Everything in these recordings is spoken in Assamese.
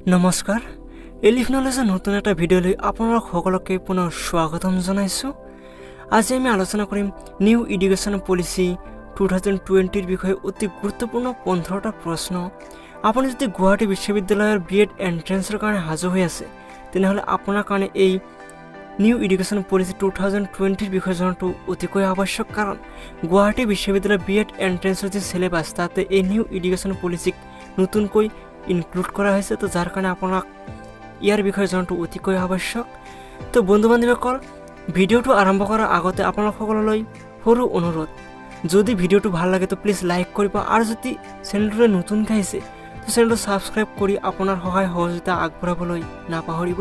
নমস্কাৰ এলিফ নলেজৰ নতুন এটা ভিডিঅ'লৈ আপোনালোক সকলোকে পুনৰ স্বাগতম জনাইছোঁ। আজি আমি আলোচনা কৰিম নিউ এডুকেশ্যন পলিচি 2020 ৰ বিষয়ে অতি গুৰুত্বপূৰ্ণ 15টা প্ৰশ্ন। আপুনি যদি গুৱাহাটী বিশ্ববিদ্যালয়ৰ বিএড এন্ট্ৰেন্সৰ কাৰণে সাজু হৈ আছে তেনেহ'লে আপোনাৰ কাৰণে এই নিউ এডুকেশ্যন পলিচি 2020 ৰ বিষয়ে জনাটো অতিকৈ আৱশ্যক, কাৰণ গুৱাহাটী বিশ্ববিদ্যালয়ৰ বিএড এন্ট্ৰেন্সৰ যে সিলেবাছ তাতে এই নিউ এডুকেশ্যন পলিচিক নতুনকৈ ইনক্লুড কৰা হৈছে, তো যাৰ কাৰণে আপোনাক ইয়াৰ বিষয়ে জনাটো অতিকৈ আৱশ্যক। তো বন্ধু বান্ধৱীসকল, ভিডিঅ'টো আৰম্ভ কৰাৰ আগতে আপোনালোক সকলোলৈ সৰু অনুৰোধ, যদি ভিডিঅ'টো ভাল লাগে তো প্লিজ লাইক কৰিব, আৰু যদি চেনেলটোলৈ নতুনকৈ আহিছে তো চেনেলটো ছাবস্ক্ৰাইব কৰি আপোনাৰ সহায় সহযোগিতা আগবঢ়াবলৈ নাপাহৰিব।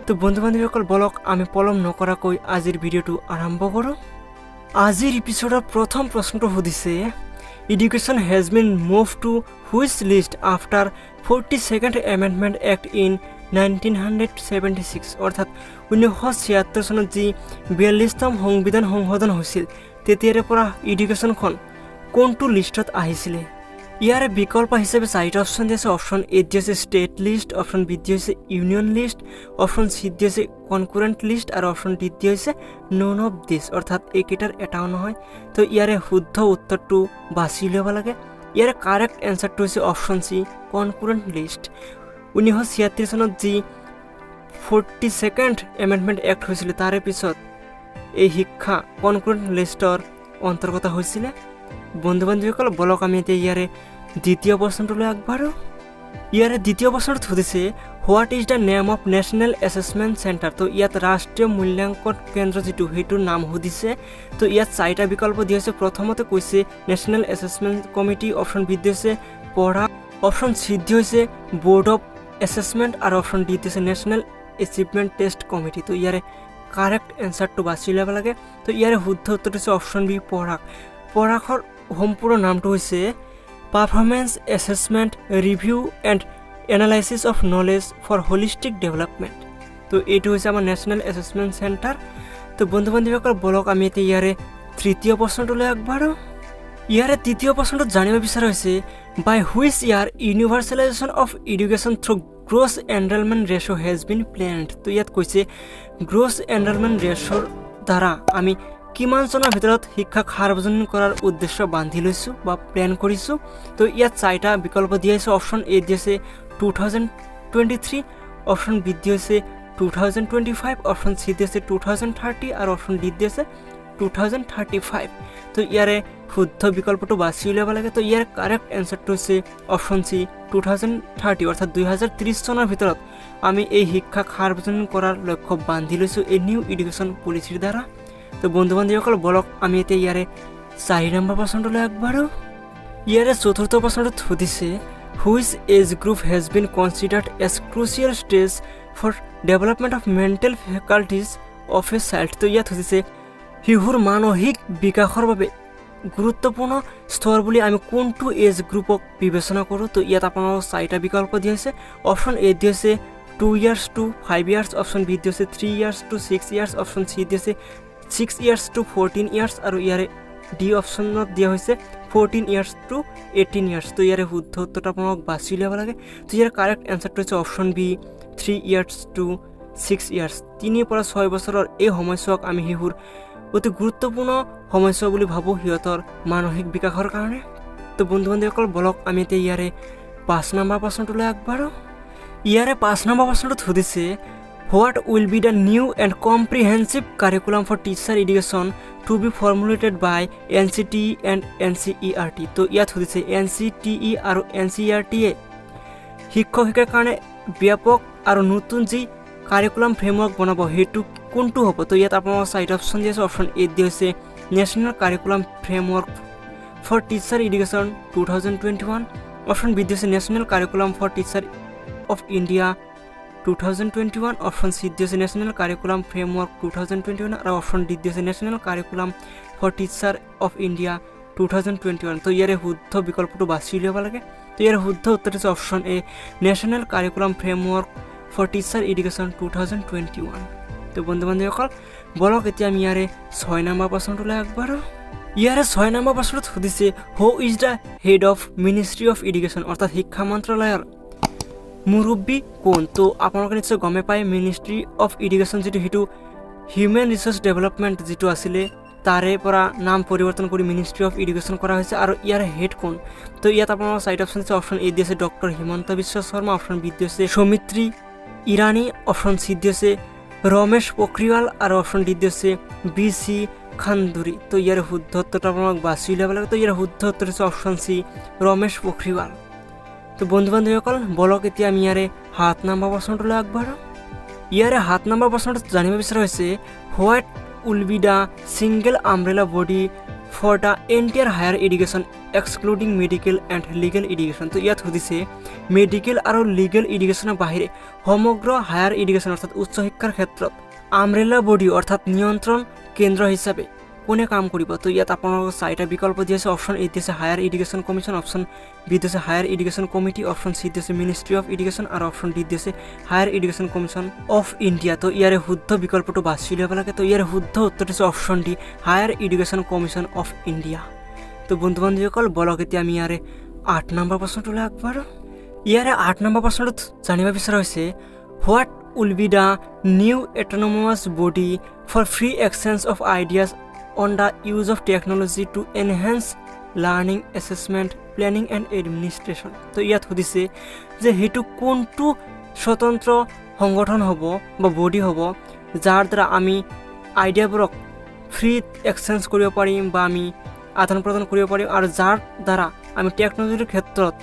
তো বন্ধু বান্ধৱীসকল, বলক আমি পলম নকৰাকৈ আজিৰ ভিডিঅ'টো আৰম্ভ কৰোঁ। আজিৰ এপিছ'ডৰ প্ৰথম প্ৰশ্নটো সুধিছে, Education has been moved to which list after 42nd Amendment Act in 1976? অৰ্থাৎ 1976 চনত যি 42তম সংবিধান সংশোধন হৈছিল তেতিয়াৰে পৰা এডুকেশ্যনখন কোনটো লিষ্টত আহিছিলে? ইয়াৰে বিকল্প হিচাপে 4টা অপশ্যন দিছে। অপশ্যন এ দিছে ষ্টেট লিষ্ট, অপশ্যন বি দিছে ইউনিয়ন লিষ্ট, অপশ্যন চি দিছে কনকুৰেণ্ট লিষ্ট, আৰু অপশ্যন ডি দিছে নন অফ দিছ, অৰ্থাৎ এইকেইটাৰ এটাও নহয়। তো ইয়াৰে শুদ্ধ উত্তৰটো বাছি ল'ব লাগে। ইয়াৰে কাৰেক্ট এনচাৰটো হৈছে অপশ্যন চি কনকুৰেণ্ট লিষ্ট। 1976 চনত যি 42nd এমেণ্ডমেণ্ট এক্ট হৈছিলে তাৰে পিছত এই শিক্ষা কনকুৰেণ্ট লিষ্টৰ অন্তৰ্গত হৈছিলে। বন্ধু বান্ধৱীসকল, বলক আমি এতিয়া ইয়াৰে দ্বিতীয় প্ৰশ্নটোলৈ আগবাঢ়ো। ইয়াৰে দ্বিতীয় প্ৰশ্নটো সুধিছে, what is the name of national assessment centre? তো ইয়াত ৰাষ্ট্ৰীয় মূল্যাংকন কেন্দ্ৰ যিটো সেইটোৰ নাম সুধিছে। তো ইয়াত 4টা বিকল্প দিয়া হৈছে। প্ৰথমতে কৈছে national assessment committee, option B দিছে পঢ়া, অপশ্যন চি হৈছে বৰ্ড অফ এছেছমেণ্ট, আৰু অপশ্যন ডি দিছে নেশ্যনেল এচিভমেণ্ট টেষ্ট কমিটি। তো ইয়াৰে কাৰেক্ট এনচাৰটো বাছি ল'ব লাগে। তো ইয়াৰে শুদ্ধ উত্তৰটো হৈছে অপশ্যন বি পঢ়াক। পঢ়াকৰ সম্পূৰ্ণ নামটো হৈছে performance assessment review and analysis of knowledge for holistic development. তো এইটো হৈছে আমাৰ নেশ্যনেল এছেছমেণ্ট চেণ্টাৰ। তো বন্ধু বান্ধৱীসকল, বলক আমি এতিয়া ইয়াৰে তৃতীয় প্ৰশ্নটোলৈ আগবাঢ়ো। ইয়াৰে তৃতীয় প্ৰশ্নটোত জানিব বিচৰা হৈছে, by which year universalization of education through gross enrollment ratio' has been planned? তো ইয়াত কৈছে গ্ৰছ এনৰলমেণ্ট ৰেচিঅ'ৰ দ্বাৰা আমি কিমান চনৰ ভিতৰত শিক্ষাক সাৰ্বজনীন কৰাৰ উদ্দেশ্য বান্ধি লৈছোঁ বা প্লেন কৰিছোঁ? তো ইয়াত 4টা বিকল্প দিয়া হৈছে। অপশ্যন এ দিছে 2023, অপশ্যন বি দিছে 2025, অপশ্যন চি দিছে 2030, আৰু অপশ্যন ডি দিছে 2035। তো ইয়াৰে শুদ্ধ বিকল্পটো বাছি উলিয়াব লাগে। তো ইয়াৰ কাৰেক্ট এনচাৰটো হৈছে অপশ্যন চি 2030, অৰ্থাৎ 2030 চনৰ ভিতৰত আমি এই শিক্ষাক সাৰ্বজনীন কৰাৰ লক্ষ্য বান্ধি লৈছোঁ এই নিউ এডুকেশ্যন পলিচিৰ দ্বাৰা। তো বন্ধু বান্ধৱীসকল, বলক আমি এতিয়া ইয়াৰে 4 নম্বৰ প্ৰশ্নটোলৈ আগবাঢ়ো। ইয়াৰে চতুৰ্থ প্ৰশ্নটোত সুধিছে, which age group has been considered as crucial stage for development of mental faculties of a child? তো ইয়াত সুধিছে শিশুৰ মানসিক বিকাশৰ বাবে গুৰুত্বপূৰ্ণ স্তৰ বুলি আমি কোনটো এজ গ্ৰুপক বিবেচনা কৰোঁ? তো ইয়াত আপোনালোকক 4টা বিকল্প দিয়া হৈছে। অপশ্যন এ দিছে 2 years to 5 years, option B দিছে 3 years to 6 years, option C দিছে 6 years to 14 years, আৰু ইয়াৰে ডি অপশ্যনত দিয়া হৈছে 14 years to 18 years। তো ইয়াৰে শুদ্ধ উত্তৰটো আপোনালোক বাছি উলিয়াব লাগে। তো ইয়াৰ কাৰেক্ট এনচাৰটো হৈছে option B 3 years to 6 years। 3 পৰা 6 বছৰৰ এই সময়ছোৱাক আমি শিশুৰ অতি গুৰুত্বপূৰ্ণ সময়ছোৱা বুলি ভাবোঁ সিহঁতৰ মানসিক বিকাশৰ কাৰণে। তো বন্ধু বান্ধৱীসকল, বলক আমি এতিয়া ইয়াৰে 5 নম্বৰ প্ৰশ্নটোলৈ আগবাঢ়ো। ইয়াৰে 5 নম্বৰ প্ৰশ্নটোত সুধিছে, what will be the new and comprehensive curriculum for teacher education to be formulated by NCTE and NCERT? তো ইয়াত সুধিছে NCTE আৰু NCERTয়ে শিক্ষক শিক্ষাৰ কাৰণে ব্যাপক আৰু নতুন যি কাৰিকুলাম ফ্ৰেমৱৰ্ক বনাব সেইটো কোনটো হ'ব? তো ইয়াত আপোনালোকৰ 4টা অপশ্যন দিয়া আছে। অপশ্যন এ দিয়া হৈছে national curriculum framework for teacher education 2021, option B দিছে national curriculum for teacher of India 2021, option C দিছে নেশ্যনেল কাৰিকুলাম ফ্ৰেমৱৰ্ক 2021, আৰু অপশ্যন ডি দিছে national curriculum for teacher of India 2021। তো ইয়াৰে শুদ্ধ বিকল্পটো বাছি উলিয়াব লাগে। তো ইয়াৰ শুদ্ধ উত্তৰ হৈছে option A national curriculum framework for teacher education 2021। তো বন্ধু বান্ধৱীসকল, বলক এতিয়া আমি ইয়াৰে 6 নম্বৰ প্ৰশ্নটোলৈ আগবাঢ়ো। ইয়াৰে 6 নম্বৰ প্ৰশ্নত সুধিছে, who is the head of ministry of education? অৰ্থাৎ শিক্ষা মন্ত্ৰালয়ৰ মুৰব্বী কোন? তো আপোনালোকে নিশ্চয় গমে পায় মিনিষ্ট্ৰী অফ ইৰিগেশ্যন যিটো সেইটো হিউমেন ৰিচোৰ্চ ডেভেলপমেণ্ট যিটো আছিলে তাৰে পৰা নাম পৰিৱৰ্তন কৰি মিনিষ্ট্ৰী অফ ইৰিগেশ্যন কৰা হৈছে। আৰু ইয়াৰ হেড কোন? তো ইয়াত আপোনালোকৰ চাৰিটা অপশ্যন আছে। অপশ্যন এ দি আছে doctor Himanta Biswa Sarma, option B দি আছে সৌমিত্ৰী ইৰাণী, অপশ্যন চি দি আছে ৰমেশ পোখৰিয়াল আৰু অপশ্যন ডি দি আছে BC খান্দুৰী। তো ইয়াৰ শুদ্ধ উত্তৰটো আপোনালোক বাছি উলিয়াব লাগে। তো ইয়াৰ শুদ্ধ উত্তৰ হৈছে অপশ্যন চি ৰমেশ পোখৰিয়াল। তো বন্ধু বান্ধৱীসকল বলক এতিয়া আমি ইয়াৰে 7 নম্বৰ প্ৰশ্নটোলৈ আগবাঢ়ো। ইয়াৰে 7 নম্বৰ প্ৰশ্নটো জানিব বিচৰা হৈছে what will be the single umbrella body for the entire higher education excluding medical and legal education. তো ইয়াত সুধিছে মেডিকেল আৰু লিগেল ইৰিগেশ্যনৰ বাহিৰে সমগ্ৰ হায়াৰ ইৰিগেশ্যন অৰ্থাৎ উচ্চ শিক্ষাৰ ক্ষেত্ৰত আমব্ৰেলা বডি অৰ্থাৎ নিয়ন্ত্ৰণ কেন্দ্ৰ হিচাপে কোনে কাম কৰিব? তো ইয়াত আপোনালোকৰ 4টা বিকল্প দি আছে। অপশ্যন এ দি আছে higher irrigation commission, option B দি আছে higher irrigation committee, option C দি আছে মিনিষ্ট্ৰী অফ ইৰিগেশ্যন আৰু অপশ্যন ডি দি আছে higher irrigation commission of India. তো ইয়াৰে শুদ্ধ বিকল্পটো বাছি উলিয়াব লাগে। তো ইয়াৰ শুদ্ধ উত্তৰটো হৈছে option D higher irrigation commission of India. তো বন্ধু বান্ধৱীসকল বলক এতিয়া আমি ইয়াৰে 8 নম্বৰ প্ৰশ্নটোলৈ আগবাঢ়ো। ইয়াৰে 8 নম্বৰ প্ৰশ্নটোত জানিব বিচৰা হৈছে what will be the new autonomous body for free exchange of ideas on the use of technology to enhance learning, assessment, planning and administration। তো ইয়াত সুধিছে যে সেইটো কোনটো স্বতন্ত্ৰ সংগঠন হ'ব বা বডি হ'ব যাৰ দ্বাৰা আমি আইডিয়াবোৰক ফ্ৰী এক্সচেঞ্জ কৰিব পাৰিম বা আমি আদান প্ৰদান কৰিব পাৰিম আৰু যাৰ দ্বাৰা আমি টেকন'লজিৰ ক্ষেত্ৰত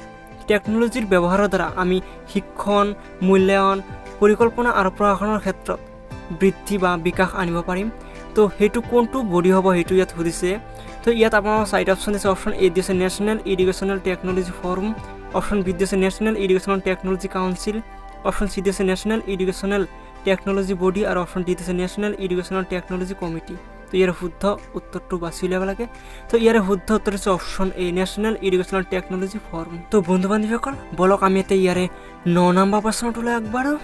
টেকন'লজিৰ ব্যৱহাৰৰ দ্বাৰা আমি শিক্ষণ, মূল্যায়ন, পৰিকল্পনা আৰু প্ৰশাসনৰ ক্ষেত্ৰত বৃদ্ধি বা বিকাশ আনিব পাৰিম। তো সেইটো কোনটো বডি হ'ব সেইটো ইয়াত সুধিছে। তো ইয়াত আপোনালোকৰ 4টা অপশ্যন দিছে। অপশ্যন এ দি আছে national irrigational technology forum, option B দি আছে national irrigational technology council, option C দি আছে নেশ্যনেল ইৰিগেশ্যনেল টেকন'লজি বডি আৰু অপশ্যন ডি দি আছে নেশ্যনেল ইৰিগেশ্যনেল টেকন'লজি কমিটি। তো ইয়াৰ শুদ্ধ উত্তৰটো বাছি উলিয়াব লাগে। তো ইয়াৰ শুদ্ধ উত্তৰ হৈছে option A national irrigational technology forum. তো বন্ধু বান্ধৱীসকল বলক আমি এতিয়া ইয়াৰে 9 নম্বৰ প্ৰশ্নটোলৈ আগবাঢ়ো।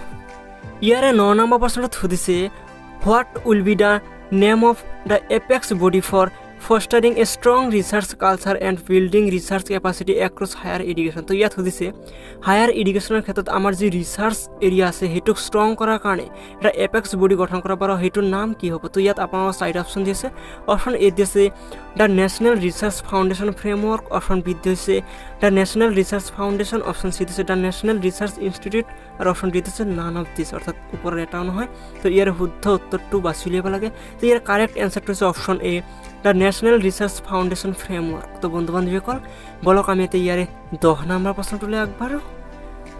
ইয়াৰে 9 নম্বৰ প্ৰশ্নটোত সুধিছে what will be the name of the apex body for fostering a strong research culture and building research capacity across higher education। তো ইয়াত সুধিছে হায়াৰ ইৰিগেশ্যনৰ ক্ষেত্ৰত আমাৰ যি ৰিচাৰ্চ এৰিয়া আছে সেইটোক ষ্ট্ৰং কৰাৰ কাৰণে এটা এপেক্স বডি গঠন কৰা বাৰু সেইটোৰ নাম কি হ'ব? তো ইয়াত আপোনালোকৰ 4টা অপশ্যন দি আছে। অপশ্যন এ দি আছে the national research foundation framework, option B দি আছে the national research foundation, option C দিছে দ্য নেশ্যনেল ৰিচাৰ্চ ইনষ্টিটিউট আৰু অপশ্যন ডি দিছে নান অফ দিছ অৰ্থাৎ ওপৰৰ এটাও নহয়। তো ইয়াৰ শুদ্ধ উত্তৰটো বাছি উলিয়াব লাগে। তো ইয়াৰ কাৰেক্ট এনচাৰটো হৈছে option A the national research foundation framework. তো বন্ধু বান্ধৱীসকল বলক আমি এতিয়া ইয়াৰে 10 নম্বৰ প্ৰশ্নটোলৈ আগবাঢ়ো।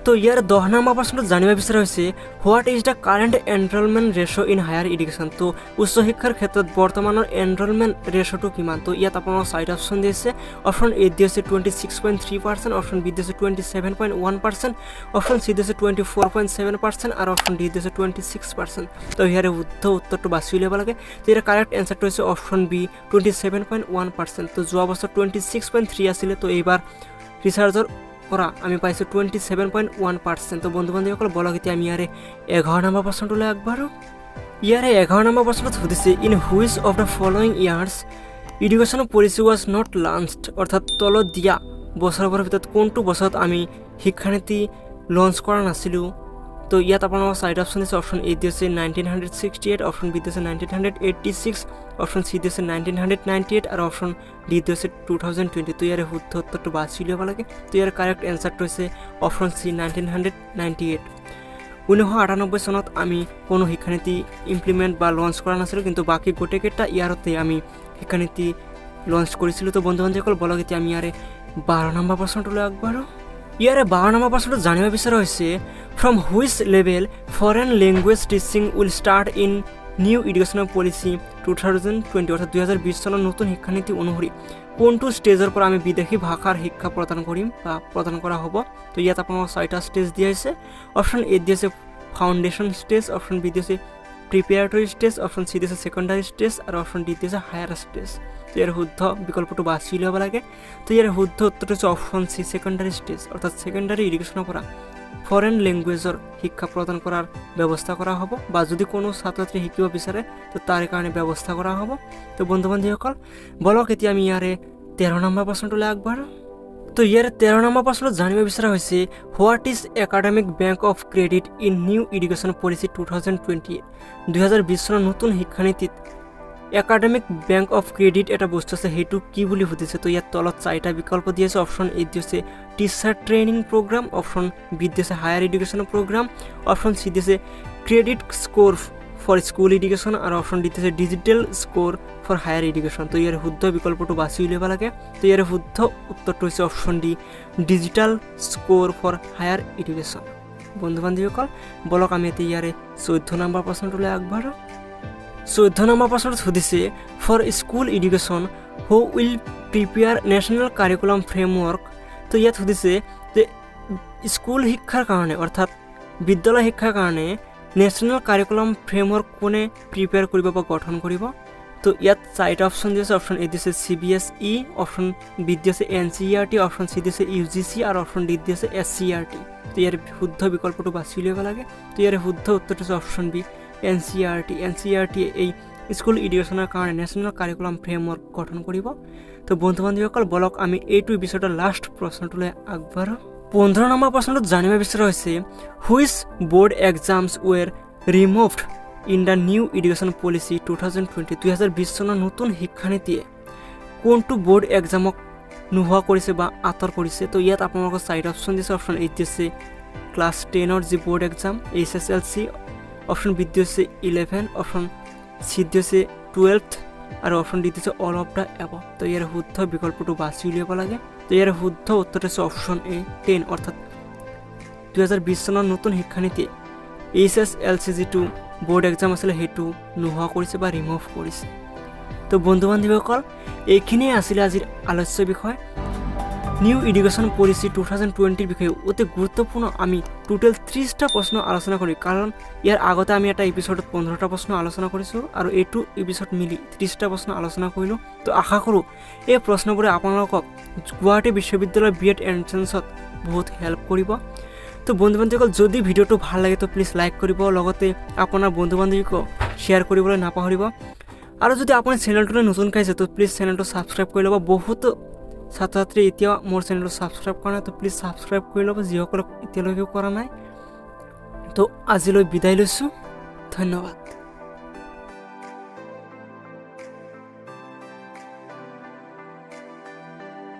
তো ইয়াৰ 10 নম্বৰ প্ৰশ্নটো জানিব বিচৰা হৈছে what is the current enrolment ratio' in higher irrigation. তো উচ্চ শিক্ষাৰ ক্ষেত্ৰত বৰ্তমানৰ এনৰলমেণ্ট ৰেচিঅ'টো কিমান? তো ইয়াত আপোনাৰ 4টা অপশ্যন দি আছে। অপশ্যন এ দি আছে 26.3%, অপশ্যন বি দি আছে 27.1%, অপশ্যন চি দি আছে 24.7% আৰু অপশ্যন ডি দি আছে 26%। তো ইয়াৰে শুদ্ধ উত্তৰটো বাছি উলিয়াব লাগে। তো ইয়াৰ কাৰেক্ট এনচাৰটো হৈছে অপশ্যন বি 27.1%। তো যোৱা বছৰ 26.3 আছিলে, তো এইবাৰ ৰিচাৰ্চৰ পৰা আমি পাইছোঁ 27.1%। তো বন্ধু বান্ধৱীসকল বলক এতিয়া আমি ইয়াৰে 11 নম্বৰ প্ৰশ্নটোলৈ আগবাঢ়ো। ইয়াৰে 11 নম্বৰ প্ৰশ্নত সুধিছে in which of the following years education policy was not launched, অৰ্থাৎ তলত দিয়া বছৰবোৰৰ ভিতৰত কোনটো বছৰত আমি শিক্ষানীতি লঞ্চ কৰা নাছিলোঁ? তো ইয়াত আপোনালোকৰ 4টা অপশ্যন দিছে। অপশ্যন এ দি আছে 1968, অপশ্যন বি দি আছে 1986, অপশ্যন চি দি আছে 1998 আৰু অপশ্যন ডি দি আছে 2020। তো ইয়াৰে শুদ্ধ উত্তৰটো বাছি উলিয়াব লাগে। তো ইয়াৰ কাৰেক্ট এনচাৰটো হৈছে অপশ্যন চি 1998। 1998 চনত আমি কোনো শিক্ষানীতি ইমপ্লিমেণ্ট বা লঞ্চ কৰা নাছিলোঁ, কিন্তু বাকী গোটেইকেইটা ইয়াৰতে আমি শিক্ষানীতি লঞ্চ কৰিছিলোঁ। তো বন্ধু বান্ধৱীসকল বলক এতিয়া আমি ইয়াৰে 12 নম্বৰ প্ৰশ্নটোলৈ আগবাঢ়ো। ইয়াৰে 12 নম্বৰ প্ৰশ্নটো জানিব বিচৰা হৈছে from which level foreign language teaching will start in new educational policy 2020, অৰ্থাৎ 2020 চনৰ নতুন শিক্ষানীতি অনুসৰি কোনটো ষ্টেজৰ পৰা আমি বিদেশী ভাষাৰ শিক্ষা প্ৰদান কৰিম বা প্ৰদান কৰা হ'ব? তো ইয়াত আপোনালোকৰ 4টা ষ্টেজ দিয়া হৈছে। অপশ্যন এ দি আছে ফাউণ্ডেশ্যন ষ্টেজ, অপশ্যন বি দি আছে প্ৰিপেয়াৰটৰী ষ্টেজ, অপশ্যন চি দি আছে ছেকেণ্ডাৰী ষ্টেজ আৰু অপশ্যন ডি দি আছে হায়াৰ ষ্টেজ। তো ইয়াৰ শুদ্ধ বিকল্পটো বাছি উলিয়াব লাগে। তো ইয়াৰ শুদ্ধ উত্তৰটো হৈছে অপশ্যন চি ছেকেণ্ডাৰী ষ্টেজ, অৰ্থাৎ ছেকেণ্ডাৰী ইডুকেশ্যনৰ পৰা ফৰেন লেংগুৱেজৰ শিক্ষা প্ৰদান কৰাৰ ব্যৱস্থা কৰা হ'ব বা যদি কোনো ছাত্ৰ ছাত্ৰী শিকিব বিচাৰে তো তাৰ কাৰণে ব্যৱস্থা কৰা হ'ব। তো বন্ধু বান্ধৱীসকল বলক এতিয়া আমি ইয়াৰে 13 নম্বৰ প্ৰশ্নটোলৈ আগবাঢ়ো। তো ইয়াৰ 13 নম্বৰ প্ৰশ্নত জানিব বিচৰা হৈছে what is academic bank of credit in new education policy 2020 2020 চনৰ নতুন শিক্ষানীতিত একাডেমিক বেংক অফ ক্ৰেডিট এটা বস্তু আছে, সেইটো কি বুলি সুধিছে। তো ইয়াত তলত 4টা বিকল্প দি আছে। অপশ্যন এ দিছে teacher training programme, option B দিছে higher education programme, option C দিছে credit score for school education আৰু অপশ্যন ডি দিছে digital score for higher education. তো ইয়াৰ শুদ্ধ বিকল্পটো বাছি উলিয়াব লাগে। তো ইয়াৰ শুদ্ধ উত্তৰটো হৈছে option D digital score for higher education. বন্ধু বান্ধৱীসকল বলক আমি এতিয়া ইয়াৰে 14 নম্বৰ প্ৰশ্নটোলৈ আগবাঢ়ো। 14 নম্বৰ প্ৰশ্নত সুধিছে for school education who will prepare national curriculum framework. তো ইয়াত সুধিছে যে স্কুল শিক্ষাৰ কাৰণে অৰ্থাৎ বিদ্যালয় শিক্ষাৰ কাৰণে নেশ্যনেল কাৰিকুলাম ফ্ৰেমৱৰ্ক কোনে প্ৰিপেয়াৰ কৰিব বা গঠন কৰিব। তো ইয়াত 4টা অপশ্যন দিছে। অপশ্যন এ দিছে CBSE, অপশ্যন বি দিছে NCERT, অপশ্যন চি দিছে UGC আৰু অপশ্যন ডি দিছে SCERT। তো ইয়াৰ শুদ্ধ বিকল্পটো বাছি উলিয়াব লাগে। তো ইয়াৰ শুদ্ধ উত্তৰটো হৈছে অপশ্যন বি NCERT এই স্কুল এডুকেশ্যনৰ কাৰণে নেশ্যনেল কাৰিকুলাম ফ্ৰেমৱৰ্ক গঠন কৰিব। তো বন্ধু বান্ধৱীসকল বলক আমি এইটো এপিছডৰ লাষ্ট প্ৰশ্নটোলৈ আগবাঢ়ো। 15 নম্বৰ প্ৰশ্নটোত জানিব বিচৰা হৈছে which board exams were removed in the new education policy 2020 2020 চনৰ নতুন শিক্ষানীতিয়ে কোনটো বোৰ্ড এক্সামক নোহোৱা কৰিছে বা আঁতৰ কৰিছে। তো ইয়াত আপোনালোকৰ 4টা অপশ্যন দিছে। অপশ্যন এ দিছে ক্লাছ 10ৰ যি board exam HSLC, option B দিছে 11, অপশ্যন চি দিছে 12 আৰু অপশ্যন ডি দিছে অল অফ দ্য এব। তো ইয়াৰ শুদ্ধ বিকল্পটো বাছি উলিয়াব লাগে। তো ইয়াৰ শুদ্ধ উত্তৰটো হৈছে অপশ্যন এ 10 অৰ্থাৎ 2020 চনৰ নতুন শিক্ষানীতিয়ে HSLC যিটো বোৰ্ড এক্সাম আছিলে সেইটো নোহোৱা কৰিছে বা ৰিমুভ কৰিছে। তো বন্ধু বান্ধৱীসকল এইখিনিয়ে আছিলে আজিৰ আলোচ্য বিষয় নিউ এডুকেশ্যন পলিচি 2020 বিষয়ে। অতি গুৰুত্বপূৰ্ণ আমি টোটেল 30টা প্ৰশ্ন আলোচনা কৰিম, কাৰণ ইয়াৰ আগতে আমি এটা এপিছডত 15টা প্ৰশ্ন আলোচনা কৰিছোঁ আৰু এইটো এপিছড মিলি 30টা প্ৰশ্ন আলোচনা কৰিলোঁ। তো আশা কৰোঁ এই প্ৰশ্নবোৰে আপোনালোকক গুৱাহাটী বিশ্ববিদ্যালয়ৰ BEd এণ্ট্ৰেন্সত বহুত হেল্প কৰিব। তো বন্ধু বান্ধৱীসকল যদি ভিডিঅ'টো ভাল লাগে তো প্লিজ লাইক কৰিব, লগতে আপোনাৰ বন্ধু বান্ধৱীক শ্বেয়াৰ কৰিবলৈ নাপাহৰিব। আৰু যদি আপুনি চেনেলটোলৈ নতুনকৈ আহিছে তো প্লিজ চেনেলটো ছাবস্ক্ৰাইব কৰি ল'ব। বহুতো ছাত্ৰ ছাত্ৰী এতিয়াও মোৰ চেনেলটো ছাবস্ক্ৰাইব কৰা নাই, তো প্লিজ ছাবস্ক্ৰাইব কৰি ল'ব যিসকলক এতিয়ালৈকেও কৰা নাই। তো আজিলৈ বিদায় লৈছোঁ, ধন্যবাদ।